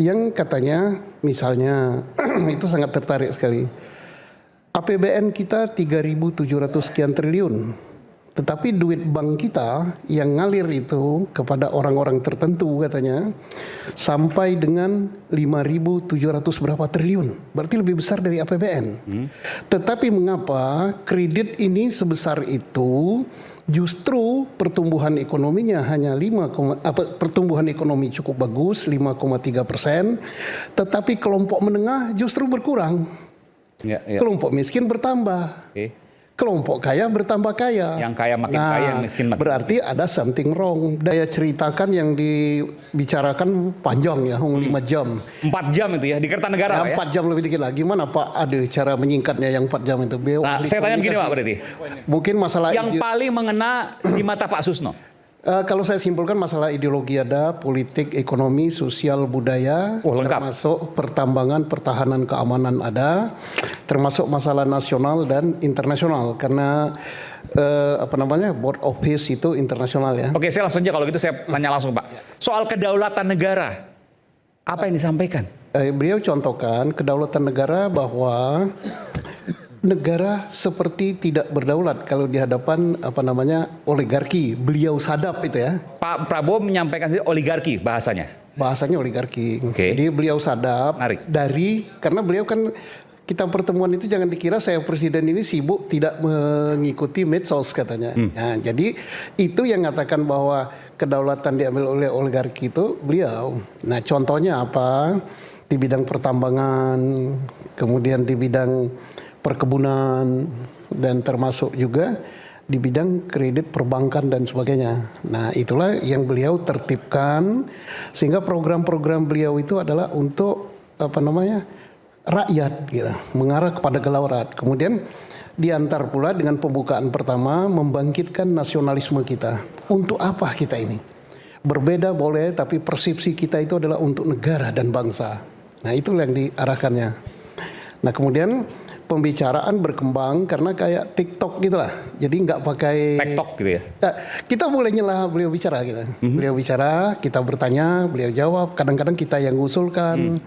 yang katanya misalnya itu sangat tertarik sekali. APBN kita 3.700 sekian triliun. Tetapi duit bank kita yang ngalir itu kepada orang-orang tertentu katanya sampai dengan 5.700 berapa triliun. Berarti lebih besar dari APBN. Tetapi mengapa kredit ini sebesar itu? Justru pertumbuhan ekonominya hanya pertumbuhan ekonomi cukup bagus 5,3%, tetapi kelompok menengah justru berkurang. Kelompok miskin bertambah. Kelompok kaya bertambah kaya. Yang kaya makin kaya, yang miskin makin berarti miskin. ada something wrong. Daya ceritakan yang dibicarakan panjang ya, 5 jam. 4 jam itu ya, di Kertanegara ya, 4 jam lebih dikit lagi. Gimana Pak? Ada cara menyingkatnya yang 4 jam itu. Nah, saya tanya begini Pak berarti. Mungkin masalah yang paling mengena di mata Pak Susno. Kalau saya simpulkan masalah ideologi ada, politik, ekonomi, sosial, budaya, termasuk pertambangan, pertahanan, keamanan ada, termasuk masalah nasional dan internasional karena board of peace itu internasional ya. Oke, saya langsung aja kalau gitu saya tanya langsung Pak. Soal kedaulatan negara, apa yang disampaikan? Beliau contohkan kedaulatan negara bahwa negara seperti tidak berdaulat kalau di hadapan oligarki. Beliau sadap itu ya. Pak Prabowo menyampaikan sendiri oligarki bahasanya. Bahasanya oligarki. Jadi beliau sadap karena beliau kan kita pertemuan itu jangan dikira saya presiden ini sibuk tidak mengikuti medsos katanya. Nah, jadi itu yang mengatakan bahwa kedaulatan diambil oleh oligarki itu beliau. Nah, contohnya apa? Di bidang pertambangan, kemudian di bidang perkebunan dan termasuk juga di bidang kredit perbankan dan sebagainya. Nah, itulah yang beliau tertibkan sehingga program-program beliau itu adalah untuk rakyat gitu, mengarah kepada gelaurat. Kemudian diantar pula dengan pembukaan pertama membangkitkan nasionalisme kita. Untuk apa kita ini? Berbeda boleh, tapi persepsi kita itu adalah untuk negara dan bangsa. Nah, itulah yang diarahkannya. Nah, kemudian pembicaraan berkembang karena kayak TikTok gitulah. Jadi nggak pakai TikTok gitu ya. Kita boleh nyelah beliau bicara gitu. Beliau bicara, kita bertanya, beliau jawab. Kadang-kadang kita yang ngusulkan.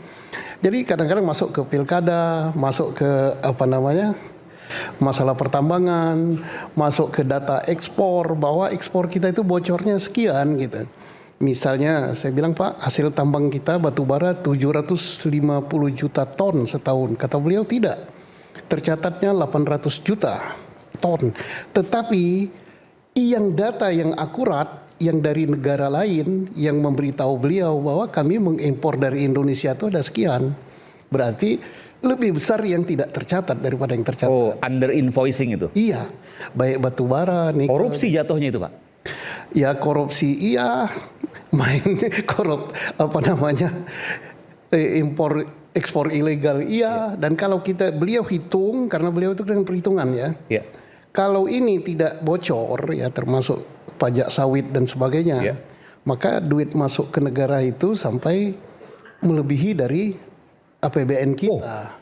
Jadi kadang-kadang masuk ke pilkada, masuk ke masalah pertambangan, masuk ke data ekspor, bahwa ekspor kita itu bocornya sekian gitu. Misalnya saya bilang Pak, hasil tambang kita batu bara 750 juta ton setahun. Kata beliau tidak. Tercatatnya 800 juta ton. Tetapi data yang akurat yang dari negara lain yang memberitahu beliau bahwa kami mengimpor dari Indonesia itu ada sekian. Berarti lebih besar yang tidak tercatat daripada yang tercatat. Oh, under invoicing itu. Iya. Baik batu bara, nikel. Korupsi jatuhnya itu, Pak. Ya korupsi iya. Impor ekspor ilegal iya. Dan kalau beliau hitung karena beliau itu dengan perhitungan ya. Kalau ini tidak bocor ya termasuk pajak sawit dan sebagainya, maka duit masuk ke negara itu sampai melebihi dari APBN kita.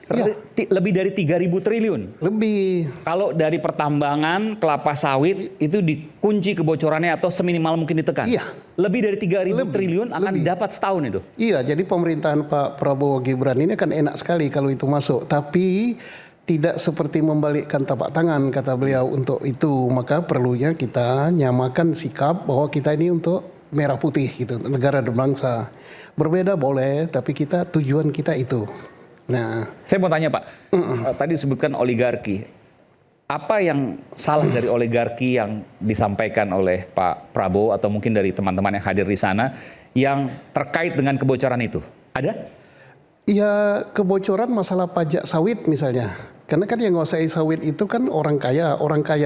Lebih dari 3.000 triliun. Lebih. Kalau dari pertambangan kelapa sawit itu dikunci kebocorannya atau seminimal mungkin ditekan. Iya. Lebih dari 3.000 triliun akan didapat setahun itu. Iya, jadi pemerintahan Pak Prabowo Gibran ini kan enak sekali kalau itu masuk. Tapi tidak seperti membalikkan tapak tangan kata beliau untuk itu. Maka perlunya kita nyamakan sikap bahwa kita ini untuk merah putih gitu, negara dan bangsa. Berbeda boleh, tapi tujuan kita itu. Nah, saya mau tanya Pak, tadi disebutkan oligarki. Apa yang salah dari oligarki yang disampaikan oleh Pak Prabowo atau mungkin dari teman-teman yang hadir di sana yang terkait dengan kebocoran itu? Ada? Ya kebocoran masalah pajak sawit misalnya. Karena kan yang nguasai sawit itu kan orang kaya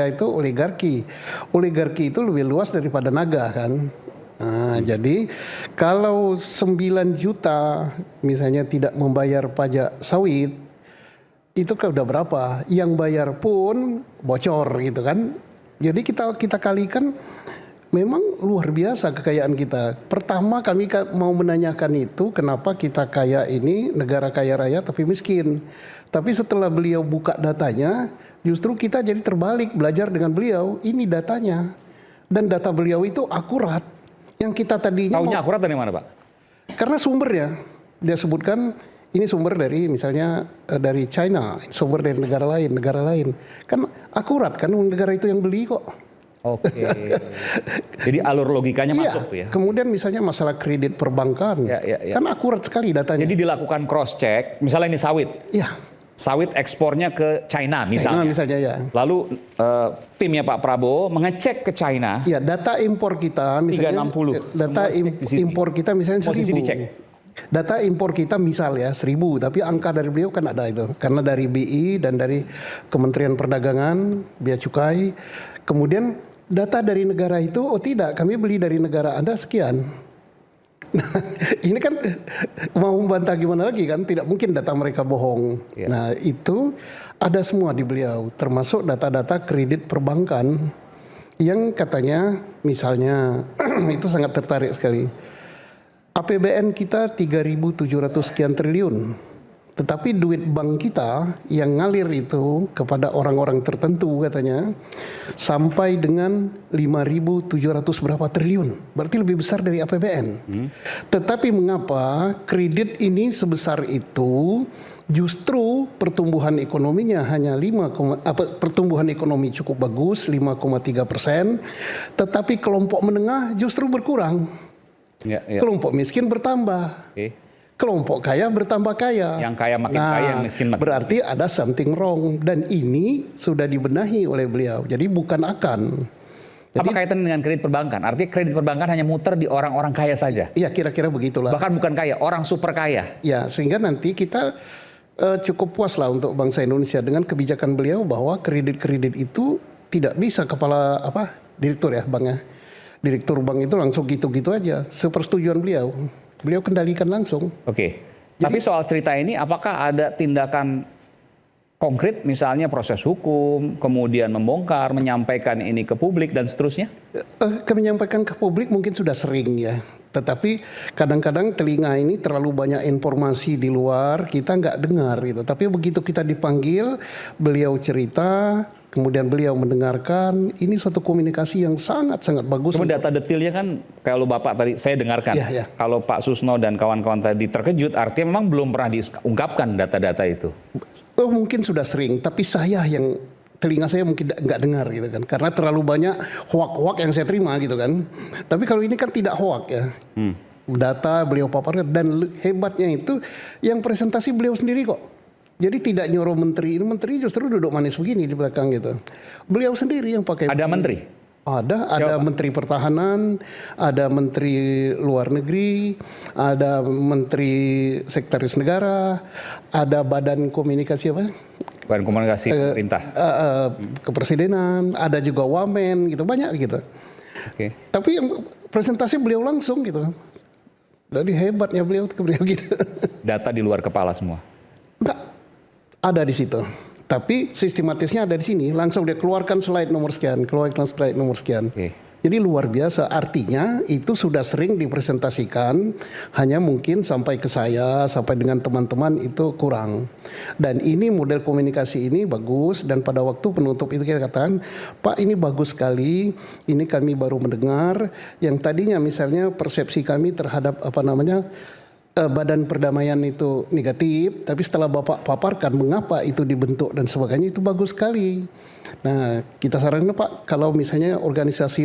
itu oligarki. Oligarki itu lebih luas daripada naga kan. Nah, jadi kalau 9 juta misalnya tidak membayar pajak sawit, itu kan udah berapa? Yang bayar pun bocor gitu kan. Jadi kita kalikan memang luar biasa kekayaan kita. Pertama kami mau menanyakan itu kenapa kita kaya ini negara kaya raya tapi miskin. Tapi setelah beliau buka datanya, justru kita jadi terbalik belajar dengan beliau. Ini datanya. Dan data beliau itu akurat. Yang kita tadinya tahunya akurat dari mana Pak? Karena sumbernya dia sebutkan ini sumber dari misalnya dari China, sumber dari negara lain. Kan akurat kan negara itu yang beli kok. Oke. Jadi alur logikanya masuk tuh ya. Kemudian misalnya masalah kredit perbankan, kan akurat sekali datanya. Jadi dilakukan cross check, misalnya ini sawit. Iya. Sawit ekspornya ke China misalnya. China misalnya ya. Lalu timnya Pak Prabowo mengecek ke China. Iya, data impor kita misalnya 360. data impor kita misalnya 1.000. Dicek. Data impor kita misal ya 1.000, tapi angka dari beliau kan ada itu. Karena dari BI dan dari Kementerian Perdagangan, Bea Cukai. Kemudian data dari negara itu, oh tidak, kami beli dari negara Anda sekian. Nah, ini kan mau membantah gimana lagi kan? Tidak mungkin data mereka bohong. Ya. Nah itu ada semua di beliau, termasuk data-data kredit perbankan yang katanya misalnya itu sangat tertarik sekali. APBN kita 3.700 sekian triliun. Tetapi duit bank kita yang ngalir itu kepada orang-orang tertentu katanya sampai dengan 5.700 berapa triliun. Berarti lebih besar dari APBN. Tetapi mengapa kredit ini sebesar itu justru pertumbuhan ekonominya hanya pertumbuhan ekonomi cukup bagus 5,3%, tetapi kelompok menengah justru berkurang. Kelompok miskin bertambah. Kelompok kaya bertambah kaya. Yang kaya makin kaya, yang miskin makin berarti miskin. Ada something wrong. Dan ini sudah dibenahi oleh beliau. Jadi bukan akan. Jadi, apa kaitan dengan kredit perbankan? Artinya kredit perbankan hanya muter di orang-orang kaya saja? Iya kira-kira begitulah. Bahkan bukan kaya, orang super kaya? Ya, sehingga nanti kita cukup puas lah untuk bangsa Indonesia dengan kebijakan beliau bahwa kredit-kredit itu tidak bisa kepala direktur ya banknya. Direktur bank itu langsung gitu-gitu aja. Sepersetujuan beliau. Beliau kendalikan langsung. Oke. Tapi soal cerita ini apakah ada tindakan konkret misalnya proses hukum, kemudian membongkar, menyampaikan ini ke publik dan seterusnya? Menyampaikan ke publik mungkin sudah sering ya. Tetapi kadang-kadang telinga ini terlalu banyak informasi di luar, kita nggak dengar gitu. Tapi begitu kita dipanggil, beliau cerita, kemudian beliau mendengarkan, ini suatu komunikasi yang sangat-sangat bagus. Cuma data detailnya kan kalau Bapak tadi saya dengarkan, ya. Kalau Pak Susno dan kawan-kawan tadi terkejut, artinya memang belum pernah diungkapkan data-data itu. Oh mungkin sudah sering, tapi saya yang telinga saya mungkin nggak dengar gitu kan, karena terlalu banyak hoak-hoak yang saya terima gitu kan. Tapi kalau ini kan tidak hoak ya. Data beliau paparkan dan hebatnya itu yang presentasi beliau sendiri kok. Jadi tidak nyuruh menteri, ini menteri justru duduk manis begini di belakang gitu. Beliau sendiri yang pakai. Ada menteri? Ada menteri pertahanan, ada menteri luar negeri, ada menteri sekretaris negara, ada badan komunikasi Badan komunikasi pemerintah. Kepresidenan, ada juga wamen gitu, banyak gitu. Oke. Tapi yang presentasi beliau langsung gitu. Jadi hebatnya beliau gitu. Data di luar kepala semua. Enggak. Ada di situ. Tapi sistematisnya ada di sini. Langsung dia keluarkan slide nomor sekian, keluarkan slide nomor sekian. Jadi luar biasa. Artinya itu sudah sering dipresentasikan. Hanya mungkin sampai ke saya, sampai dengan teman-teman itu kurang. Dan ini model komunikasi ini bagus. Dan pada waktu penutup itu kita katakan, Pak ini bagus sekali. Ini kami baru mendengar. Yang tadinya misalnya persepsi kami terhadap Badan Perdamaian itu negatif, tapi setelah Bapak paparkan mengapa itu dibentuk dan sebagainya, itu bagus sekali. Nah, kita sarankan Pak, kalau misalnya organisasi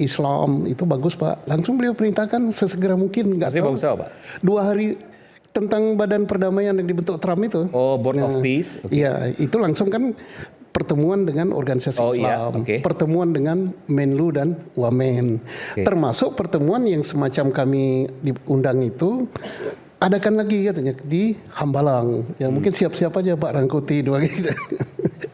Islam itu bagus Pak, langsung beliau perintahkan sesegera mungkin. Nggak tahu. Bagus Pak. 2 hari tentang Badan Perdamaian yang dibentuk Trump itu. Oh, Board of Peace. Iya, itu langsung kan pertemuan dengan organisasi Islam, pertemuan dengan Menlu dan Wamen, termasuk pertemuan yang semacam kami diundang itu, adakan lagi katanya di Hambalang, yang mungkin siap-siap aja Pak Rangkuti doang gitu.